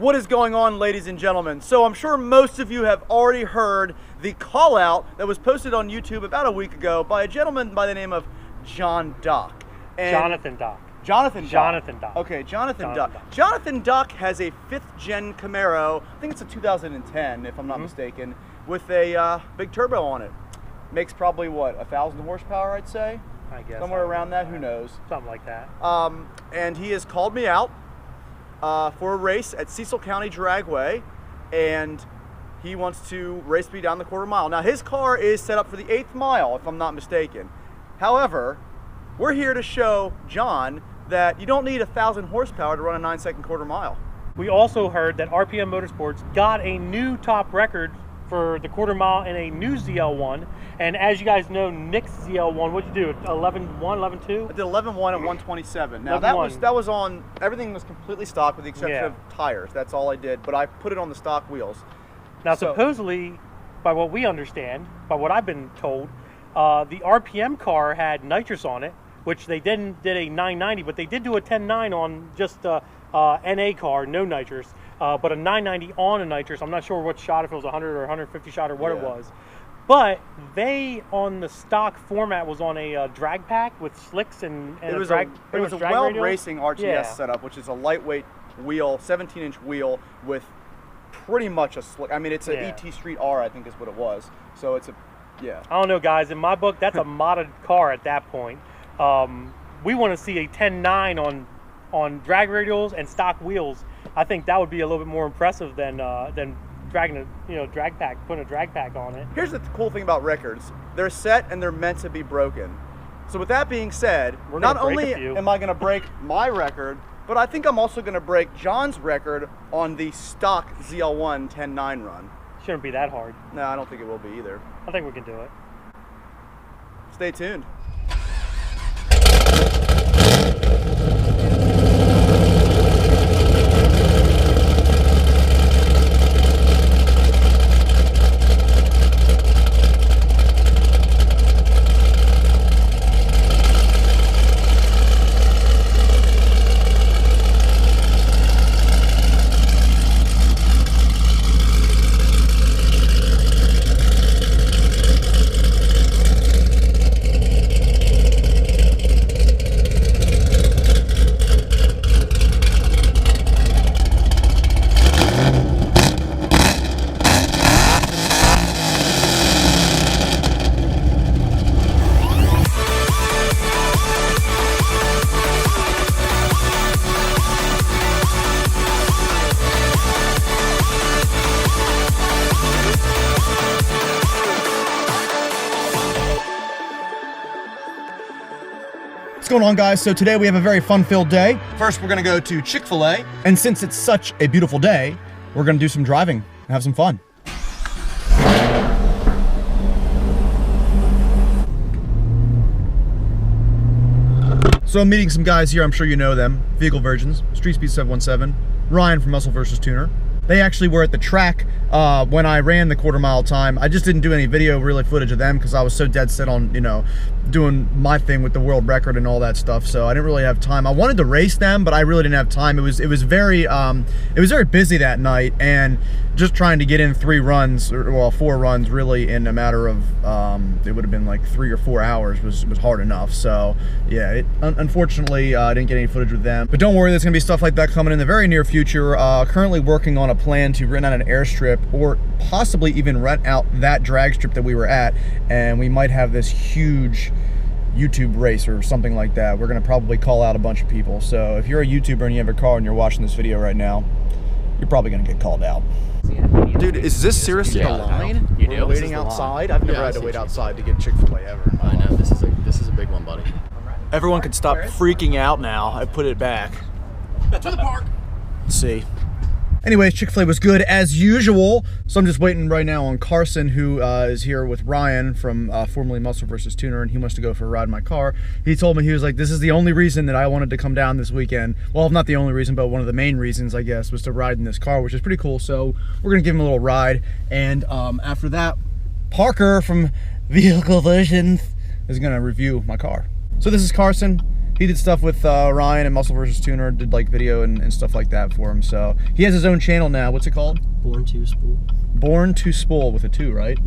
What is going on, ladies and gentlemen? So I'm sure most of you have already heard the call out that was posted on YouTube about a week ago by a gentleman by the name of John Dock. Jonathan Dock. Jonathan Dock. Jonathan Dock. Okay, Jonathan Dock. Jonathan Dock has a 5th gen Camaro, I think it's a 2010 if I'm not mistaken, with a big turbo on it. Makes probably what, 1,000 horsepower, I'd say? I guess. Somewhere around that, who knows? Something like that. And he has called me out for a race at Cecil County Dragway, and he wants to race me down the quarter mile. Now his car is set up for the 8th mile, if I'm not mistaken. However, we're here to show John that you don't need 1,000 horsepower to run a 9-second quarter mile. We also heard that RPM Motorsports got a new top record for the quarter mile in a new ZL1. And as you guys know, Nick's ZL1, what'd you do? 11.1, 11.2? I did 11.1 at 127. Now that was on, everything was completely stock with the exception of tires. That's all I did, but I put it on the stock wheels. Now supposedly, by what we understand, by what I've been told, the RPM car had nitrous on it, which they did a 990, but they did do a 10.9 on just a NA car, no nitrous, but a 990 on a nitrous. I'm not sure what shot, if it was 100 or 150 shot or what it was. But they, on the stock format, was on a drag pack with slicks and it was a Weld Racing RTS setup, which is a lightweight wheel, 17-inch wheel with pretty much a slick. I mean, it's an ET Street R, I think is what it was. So it's a, I don't know, guys. In my book, that's a modded car at that point. We want to see a 10.9 on drag radials and stock wheels. I think that would be a little bit more impressive than dragging a drag pack, putting a drag pack on it. Here's the cool thing about records: they're set and they're meant to be broken. So with that being said, not only am I going to break my record, but I think I'm also going to break John's record on the stock ZL1 10.9 run. Shouldn't be that hard. No, I don't think it will be either. I think we can do it. Stay tuned. What's going on, guys? So today we have a very fun-filled day. First, we're gonna go to Chick-fil-A. And since it's such a beautiful day, we're gonna do some driving and have some fun. So I'm meeting some guys here, I'm sure you know them. Vehicle Virgins, Street Speed 717, Ryan from Muscle vs. Tuner. They actually were at the track when I ran the quarter mile time. I just didn't do any video really footage of them because I was so dead set on, you know, doing my thing with the world record and all that stuff. So I didn't really have time. I wanted to race them, but I really didn't have time. It was very busy that night, and just trying to get in 4 runs really in a matter of it would have been like 3 or 4 hours was hard enough. So yeah, unfortunately I didn't get any footage with them, but don't worry, there's gonna be stuff like that coming in the very near future. Currently working on a plan to rent out an airstrip, or possibly even rent out that drag strip that we were at, and we might have this huge YouTube race or something like that. We're gonna probably call out a bunch of people. So if you're a YouTuber and you have a car and you're watching this video right now, you're probably gonna get called out. Dude, is this seriously the line? You do? We're waiting outside? I've never had to wait outside to get Chick-fil-A ever in my life. I know, this is a big one, buddy. Everyone can stop freaking out now. I put it back. To the park! Let's see. Anyways, Chick-fil-A was good as usual. So I'm just waiting right now on Carson, who is here with Ryan from formerly Muscle vs. Tuner, and he wants to go for a ride in my car. He told me, he was like, this is the only reason that I wanted to come down this weekend. Well, not the only reason, but one of the main reasons, I guess, was to ride in this car, which is pretty cool. So we're gonna give him a little ride. And after that, Parker from Vehicle Virgins is gonna review my car. So this is Carson. He did stuff with Ryan and Muscle vs. Tuner, did like video and stuff like that for him. So he has his own channel now. What's it called? Born to Spool. Born to Spool with a 2, right?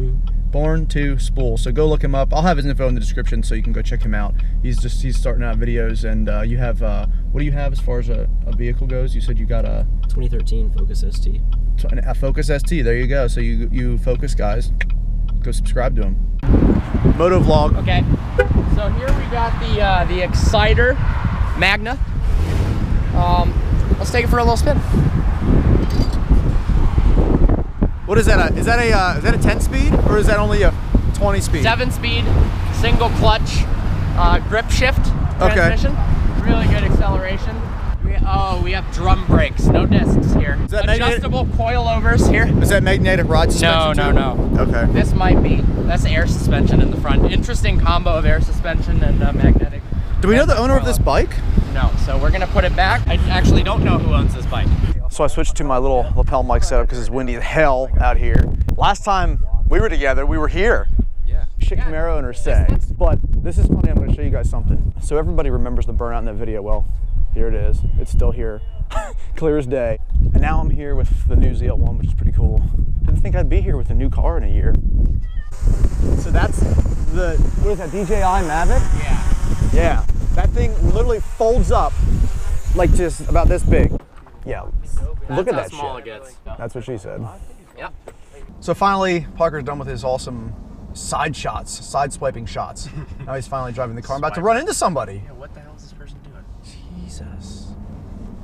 Born to Spool. So go look him up. I'll have his info in the description so you can go check him out. He's starting out videos, and you have what do you have as far as a vehicle goes? You said you got a 2013 Focus ST. A Focus ST. There you go. So you Focus guys, go subscribe to him. Moto vlog. Okay, so here we got the Exciter Magna. Let's take it for a little spin. What is that? Is that a 10 speed or is that only a 20 speed? 7-speed, single clutch, grip shift transmission. Really good acceleration. We have drum brakes, no discs here. Is that adjustable coilovers here. Is that magnetic rod suspension? No. Okay. This might be. That's air suspension in the front. Interesting combo of air suspension and magnetic. Do we know the owner of this bike? No, so we're gonna put it back. I actually don't know who owns this bike. So I switched to my little lapel mic setup because it's windy as hell out here. Last time we were together, we were here. Yeah. Shit Camaro owners say. But this is funny, I'm gonna show you guys something. So everybody remembers the burnout in that video. Well, here it is. It's still here, clear as day. And now I'm here with the new ZL1, which is pretty cool. Didn't think I'd be here with a new car in a year. So that's the, what is that, DJI Mavic? Yeah. Yeah, that thing literally folds up like just about this big. Yeah, look at that small shit. it gets. That's what she said. Yep. So finally, Parker's done with his awesome side swiping shots. Now he's finally driving the car. I'm about to run into somebody. Yeah, what the hell is this person doing? Jesus.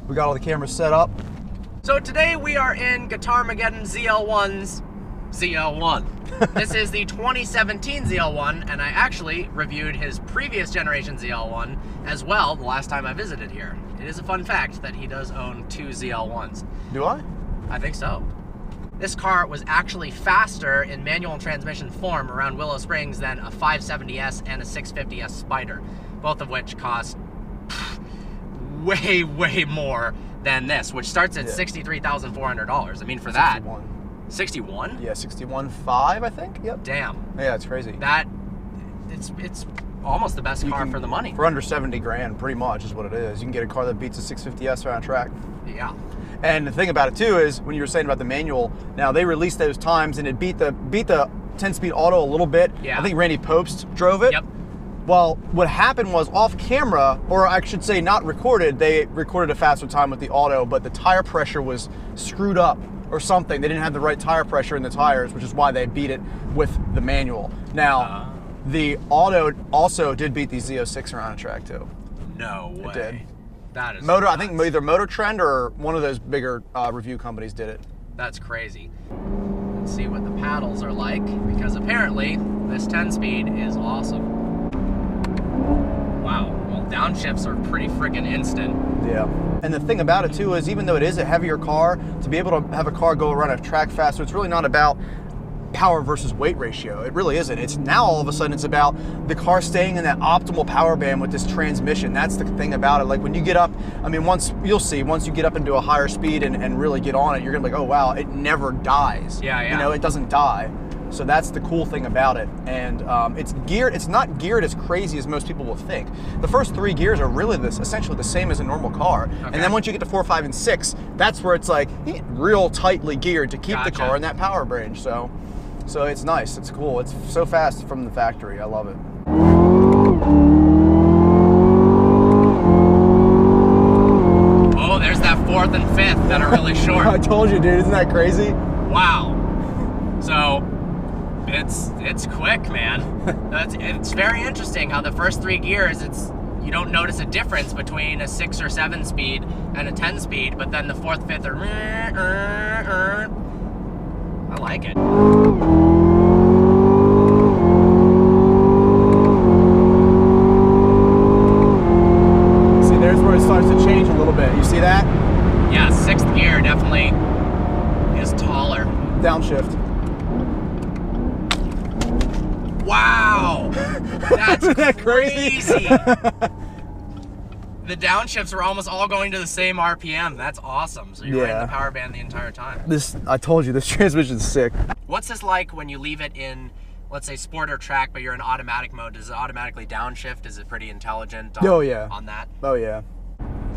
We got all the cameras set up. So today we are in Guitarmageddon ZL1's ZL1. This is the 2017 ZL1, and I actually reviewed his previous generation ZL1 as well the last time I visited here. It is a fun fact that he does own 2 ZL1s. Do I? I think so. This car was actually faster in manual transmission form around Willow Springs than a 570S and a 650S Spider, both of which cost way more than this, which starts at $63,400. I mean, for 61. that. 61? Yeah, 61.5, I think. Yep. Damn. Yeah, it's crazy. It's almost the best car for the money. For under 70 grand, pretty much is what it is. You can get a car that beats a 650S around track. Yeah. And the thing about it too is, when you were saying about the manual, now they released those times and it beat the 10-speed auto a little bit. Yeah. I think Randy Popst drove it. Yep. Well, what happened was off camera, or I should say not recorded, they recorded a faster time with the auto, but the tire pressure was screwed up or something. They didn't have the right tire pressure in the tires, which is why they beat it with the manual. Now, the auto also did beat the Z06 around a track too. No way. It did. That is I nuts. think either Motor Trend or one of those bigger review companies did it. That's crazy. Let's see what the paddles are like, because apparently this 10-speed is awesome. Wow, well, downshifts are pretty freaking instant. Yeah. And the thing about it too is, even though it is a heavier car, to be able to have a car go around a track faster, it's really not about power versus weight ratio. It really isn't. It's now all of a sudden it's about the car staying in that optimal power band with this transmission. That's the thing about it. Like when you get up, I mean, once you get up into a higher speed and really get on it, you're gonna be like, oh wow, it never dies. Yeah. You know, it doesn't die. So that's the cool thing about it. And it's not geared as crazy as most people will think. The first 3 gears are really essentially the same as a normal car. Okay. And then once you get to 4, 5, and 6, that's where it's like real tightly geared to keep the car in that power range. So it's nice, it's cool. It's so fast from the factory, I love it. Oh, there's that 4th and 5th that are really short. I told you, dude, isn't that crazy? Wow. So it's quick, man. It's very interesting how the first 3 gears, you don't notice a difference between a 6 or 7 speed and a 10 speed, but then the 4th, 5th are I like it. See, there's where it starts to change a little bit. You see that? Yeah, 6th gear definitely is taller. Downshift. Wow! That's Isn't that crazy? The downshifts are almost all going to the same RPM. That's awesome. So you're in the power band the entire time. I told you, this transmission's sick. What's this like when you leave it in let's say sport or track, but you're in automatic mode, does it automatically downshift? Is it pretty intelligent on that? Oh, yeah.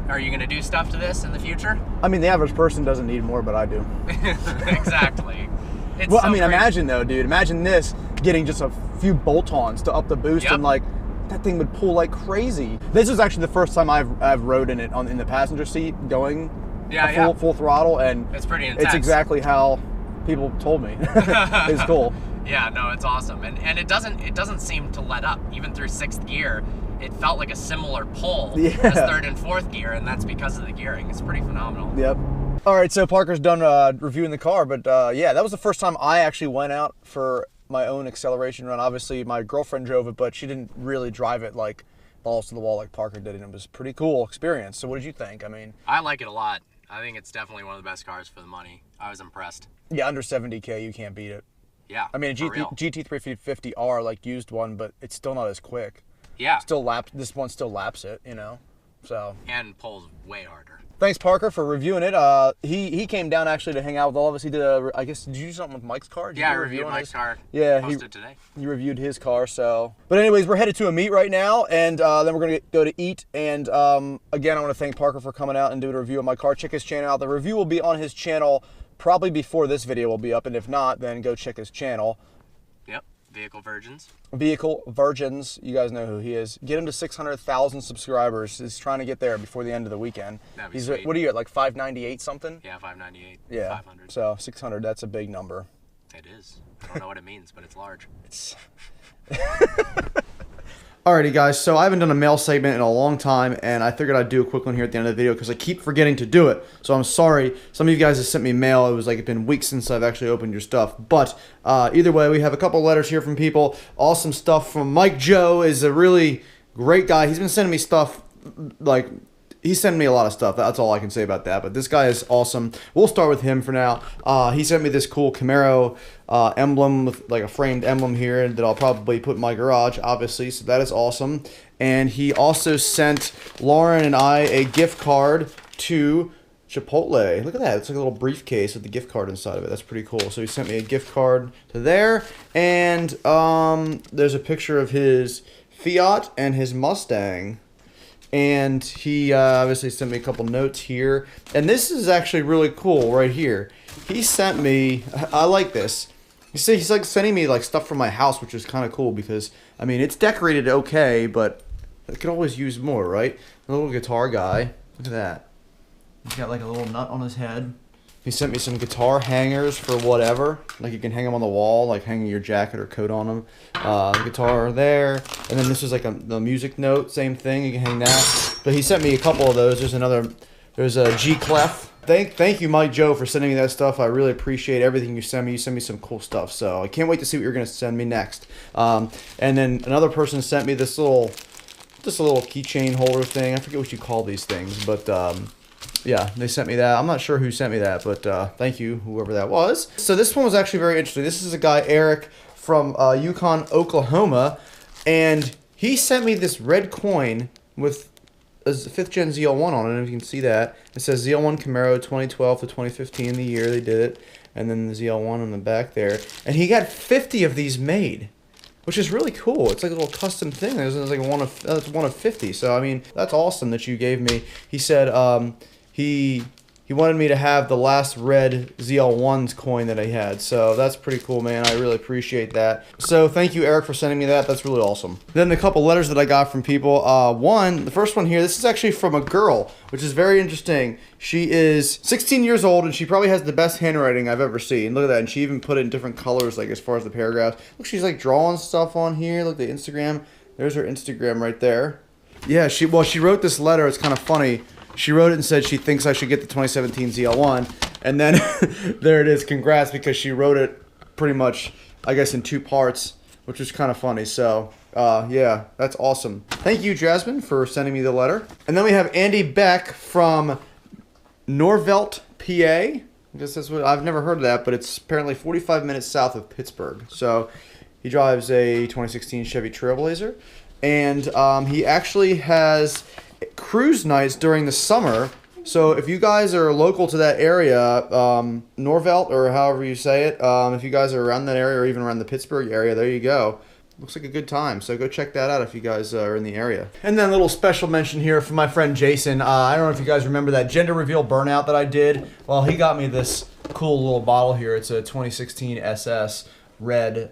Are you going to do stuff to this in the future? I mean, the average person doesn't need more, but I do. Exactly. It's well, so I mean, crazy. imagine though, dude. Imagine this getting just a few bolt-ons to up the boost, Yep. and like that thing would pull like crazy. This is actually the first time I've rode in it in the passenger seat, going full throttle, and it's pretty intense. It's exactly how people told me. It's cool. Yeah, no, it's awesome, and it doesn't seem to let up even through 6th gear. It felt like a similar pull as 3rd and 4th gear, and that's because of the gearing. It's pretty phenomenal. Yep. All right, so Parker's done reviewing the car, but yeah, that was the first time I actually went out for my own acceleration run. Obviously, my girlfriend drove it, but she didn't really drive it like balls to the wall like Parker did, and it was a pretty cool experience. So what did you think? I mean, I like it a lot. I think it's definitely one of the best cars for the money. I was impressed. yeah, under 70K, you can't beat it. Yeah, I mean, a for real. GT350R, like used one, but it's still not as quick. Yeah. This one still laps it, you know. So. And pulls way harder. Thanks, Parker, for reviewing it. He came down actually to hang out with all of us. He did I guess, did you do something with Mike's car? Yeah, I reviewed Mike's car. Yeah, posted today. He reviewed his car. So, but anyways, we're headed to a meet right now, and then we're gonna go to eat. And again, I want to thank Parker for coming out and doing a review of my car. Check his channel out. The review will be on his channel probably before this video will be up, and if not, then go check his channel. Yep, Vehicle Virgins. Vehicle Virgins, you guys know who he is. Get him to 600,000 subscribers. He's trying to get there before the end of the weekend. That'd be sweet. What are you at, like 598 something? Yeah, 598. Yeah. 500. So 600, that's a big number. It is. I don't know what it means, but it's large. Alrighty guys, so I haven't done a mail segment in a long time, and I figured I'd do a quick one here at the end of the video because I keep forgetting to do it. So I'm sorry. Some of you guys have sent me mail. It was like it's been weeks since I've actually opened your stuff. But either way, we have a couple letters here from people. Awesome stuff from Mike Joe. Is a really great guy. He's been sending me stuff like... He sent me a lot of stuff. That's all I can say about that. But this guy is awesome. We'll start with him for now. He sent me this cool Camaro emblem with like a framed emblem here that I'll probably put in my garage, obviously. So that is awesome. And he also sent Lauren and I a gift card to Chipotle. Look at that. It's like a little briefcase with the gift card inside of it. That's pretty cool. So he sent me a gift card to there. And there's a picture of his Fiat and his Mustang. And he obviously sent me a couple notes here. And this is actually really cool right here. He sent me, I like this. He's like sending me like stuff from my house, which is kind of cool because, I mean, it's decorated okay, but it could always use more, right? A little guitar guy. Look at that. He's got like a little nut on his head. He sent me some guitar hangers for whatever. Like you can hang them on the wall, like hanging your jacket or coat on them. Guitar there. And then this is like the music note, same thing. You can hang that. But he sent me a couple of those. There's a G clef. Thank you, Mike Joe, for sending me that stuff. I really appreciate everything you send me. You send me some cool stuff. So I can't wait to see what you're going to send me next. And then another person sent me this little keychain holder thing. I forget what you call these things, but yeah, they sent me that. I'm not sure who sent me that, but thank you, whoever that was. So this one was actually very interesting. This is a guy, Eric, from Yukon, Oklahoma, and he sent me this red coin with a 5th Gen ZL1 on it, if you can see that. It says ZL1 Camaro 2012 to 2015, the year they did it, and then the ZL1 on the back there. And he got 50 of these made, which is really cool. It's like a little custom thing. It's like one of 50. So I mean, that's awesome that you gave me. He said he wanted me to have the last red ZL1's coin that I had. So that's pretty cool, man. I really appreciate that. So thank you, Eric, for sending me that. That's really awesome. Then a couple letters that I got from people. The first one here, this is actually from a girl, which is very interesting. She is 16 years old, and she probably has the best handwriting I've ever seen. Look at that. And she even put it in different colors, like as far as the paragraphs. Look, she's like drawing stuff on here. Look, the Instagram. There's her Instagram right there. Yeah, she wrote this letter. It's kind of funny. She wrote it and said she thinks I should get the 2017 ZL1. And then there it is. Congrats, because she wrote it pretty much, I guess, in 2 parts, which was kind of funny. So, yeah, that's awesome. Thank you, Jasmine, for sending me the letter. And then we have Andy Beck from Norvelt, PA. I guess that's what, I've never heard of that, but it's apparently 45 minutes south of Pittsburgh. So he drives a 2016 Chevy Trailblazer. And he actually has cruise nights during the summer So if you guys are local to that area, Norvelt or however you say it, if you guys are around that area or even around the Pittsburgh area, there you go. Looks like a good time, so go check that out if you guys are in the area. And then a little special mention here from my friend Jason. I don't know if you guys remember that gender reveal burnout that I did. Well, he got me this cool little bottle here. It's a 2016 SS red.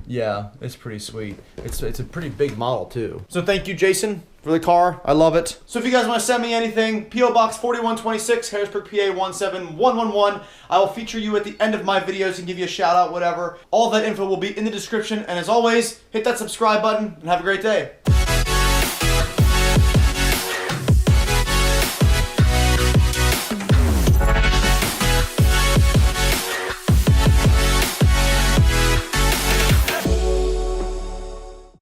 Yeah, it's pretty sweet. It's a pretty big model too. So thank you, Jason, for the car. I love it. So if you guys want to send me anything, P.O. Box 4126, Harrisburg, PA 17111. I will feature you at the end of my videos and give you a shout out, whatever. All that info will be in the description. And as always, hit that subscribe button and have a great day.